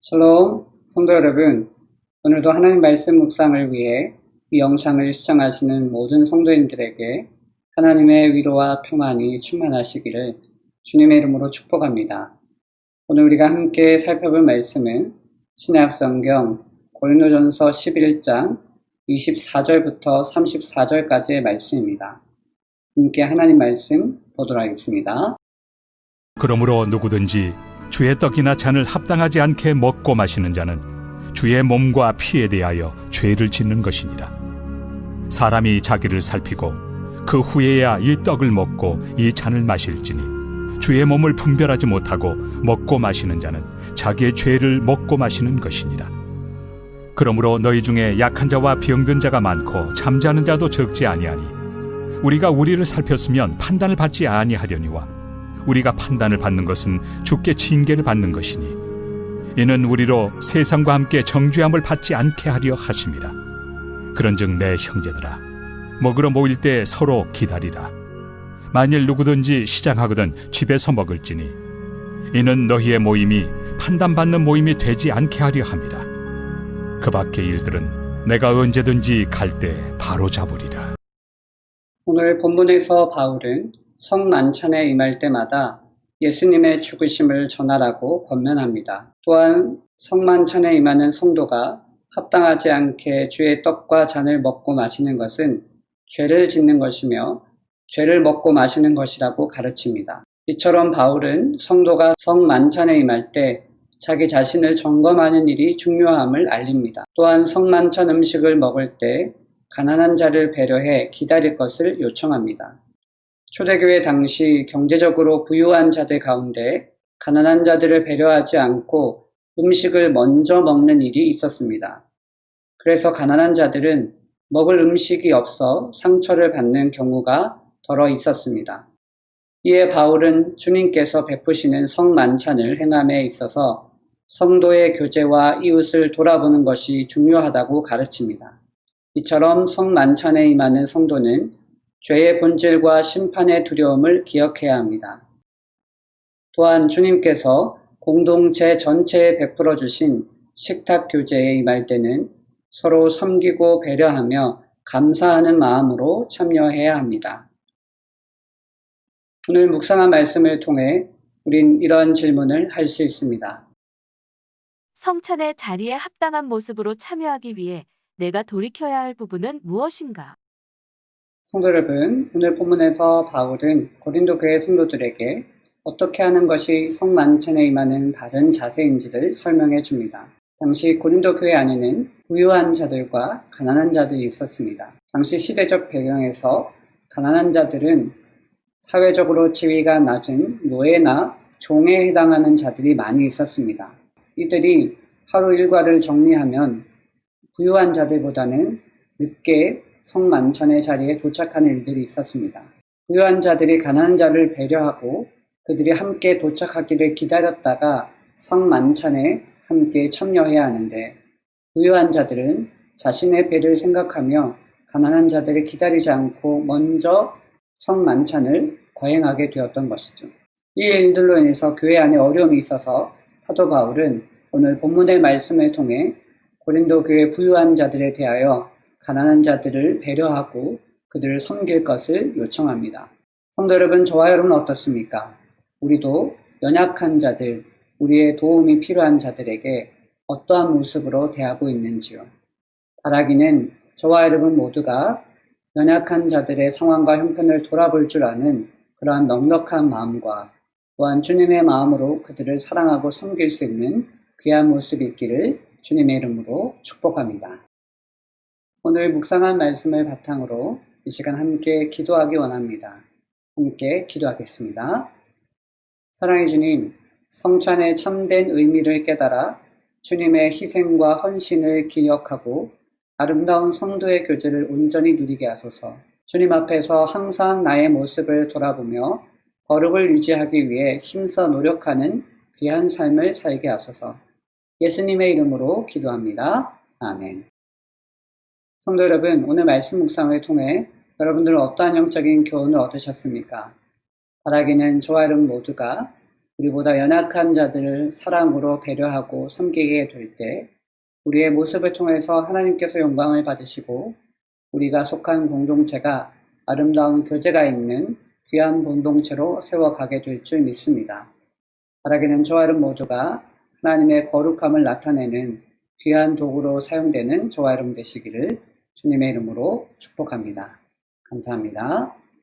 샬롬, 성도 여러분, 오늘도 하나님 말씀 묵상을 위해 이 영상을 시청하시는 모든 성도님들에게 하나님의 위로와 평안이 충만하시기를 주님의 이름으로 축복합니다. 오늘 우리가 함께 살펴볼 말씀은 신약 성경 고린도전서 11장 24절부터 34절까지의 말씀입니다. 함께 하나님 말씀 보도록 하겠습니다. 그러므로 누구든지 주의 떡이나 잔을 합당하지 않게 먹고 마시는 자는 주의 몸과 피에 대하여 죄를 짓는 것이니라. 사람이 자기를 살피고 그 후에야 이 떡을 먹고 이 잔을 마실지니 주의 몸을 분별하지 못하고 먹고 마시는 자는 자기의 죄를 먹고 마시는 것이니라. 그러므로 너희 중에 약한 자와 병든 자가 많고 잠자는 자도 적지 아니하니 우리가 우리를 살폈으면 판단을 받지 아니하려니와 우리가 판단을 받는 것은 주께 징계를 받는 것이니 이는 우리로 세상과 함께 정죄함을 받지 않게 하려 하심이라. 그런즉 내 형제들아, 먹으러 모일 때 서로 기다리라. 만일 누구든지 시장하거든 집에서 먹을지니 이는 너희의 모임이 판단받는 모임이 되지 않게 하려 함이라. 그 밖의 일들은 내가 언제든지 갈 때 바로 잡으리라. 오늘 본문에서 바울은 성만찬에 임할 때마다 예수님의 죽으심을 전하라고 권면합니다. 또한 성만찬에 임하는 성도가 합당하지 않게 주의 떡과 잔을 먹고 마시는 것은 죄를 짓는 것이며 죄를 먹고 마시는 것이라고 가르칩니다. 이처럼 바울은 성도가 성만찬에 임할 때 자기 자신을 점검하는 일이 중요함을 알립니다. 또한 성만찬 음식을 먹을 때 가난한 자를 배려해 기다릴 것을 요청합니다. 초대교회 당시 경제적으로 부유한 자들 가운데 가난한 자들을 배려하지 않고 음식을 먼저 먹는 일이 있었습니다. 그래서 가난한 자들은 먹을 음식이 없어 상처를 받는 경우가 더러 있었습니다. 이에 바울은 주님께서 베푸시는 성만찬을 행함에 있어서 성도의 교제와 이웃을 돌아보는 것이 중요하다고 가르칩니다. 이처럼 성만찬에 임하는 성도는 죄의 본질과 심판의 두려움을 기억해야 합니다. 또한 주님께서 공동체 전체에 베풀어 주신 식탁 교제에 임할 때는 서로 섬기고 배려하며 감사하는 마음으로 참여해야 합니다. 오늘 묵상한 말씀을 통해 우린 이런 질문을 할 수 있습니다. 성찬의 자리에 합당한 모습으로 참여하기 위해 내가 돌이켜야 할 부분은 무엇인가? 성도 여러분, 오늘 본문에서 바울은 고린도 교회 성도들에게 어떻게 하는 것이 성만찬에 임하는 바른 자세인지를 설명해 줍니다. 당시 고린도 교회 안에는 부유한 자들과 가난한 자들이 있었습니다. 당시 시대적 배경에서 가난한 자들은 사회적으로 지위가 낮은 노예나 종에 해당하는 자들이 많이 있었습니다. 이들이 하루 일과를 정리하면 부유한 자들보다는 늦게 성만찬의 자리에 도착하는 일들이 있었습니다. 부유한 자들이 가난한 자를 배려하고 그들이 함께 도착하기를 기다렸다가 성만찬에 함께 참여해야 하는데 부유한 자들은 자신의 배를 생각하며 가난한 자들을 기다리지 않고 먼저 성만찬을 거행하게 되었던 것이죠. 이 일들로 인해서 교회 안에 어려움이 있어서 사도 바울은 오늘 본문의 말씀을 통해 고린도 교회 부유한 자들에 대하여 가난한 자들을 배려하고 그들을 섬길 것을 요청합니다. 성도 여러분, 저와 여러분은 어떻습니까? 우리도 연약한 자들, 우리의 도움이 필요한 자들에게 어떠한 모습으로 대하고 있는지요? 바라기는 저와 여러분 모두가 연약한 자들의 상황과 형편을 돌아볼 줄 아는 그러한 넉넉한 마음과 또한 주님의 마음으로 그들을 사랑하고 섬길 수 있는 귀한 모습이 있기를 주님의 이름으로 축복합니다. 오늘 묵상한 말씀을 바탕으로 이 시간 함께 기도하기 원합니다. 함께 기도하겠습니다. 사랑의 주님, 성찬의 참된 의미를 깨달아 주님의 희생과 헌신을 기억하고 아름다운 성도의 교제를 온전히 누리게 하소서. 주님 앞에서 항상 나의 모습을 돌아보며 거룩을 유지하기 위해 힘써 노력하는 귀한 삶을 살게 하소서. 예수님의 이름으로 기도합니다. 아멘. 성도 여러분, 오늘 말씀 묵상을 통해 여러분들은 어떠한 영적인 교훈을 얻으셨습니까? 바라기는 저와 여러분 모두가 우리보다 연약한 자들을 사랑으로 배려하고 섬기게 될 때 우리의 모습을 통해서 하나님께서 영광을 받으시고 우리가 속한 공동체가 아름다운 교제가 있는 귀한 공동체로 세워가게 될 줄 믿습니다. 바라기는 저와 여러분 모두가 하나님의 거룩함을 나타내는 귀한 도구로 사용되는 저와 여러분 되시기를 주님의 이름으로 축복합니다. 감사합니다.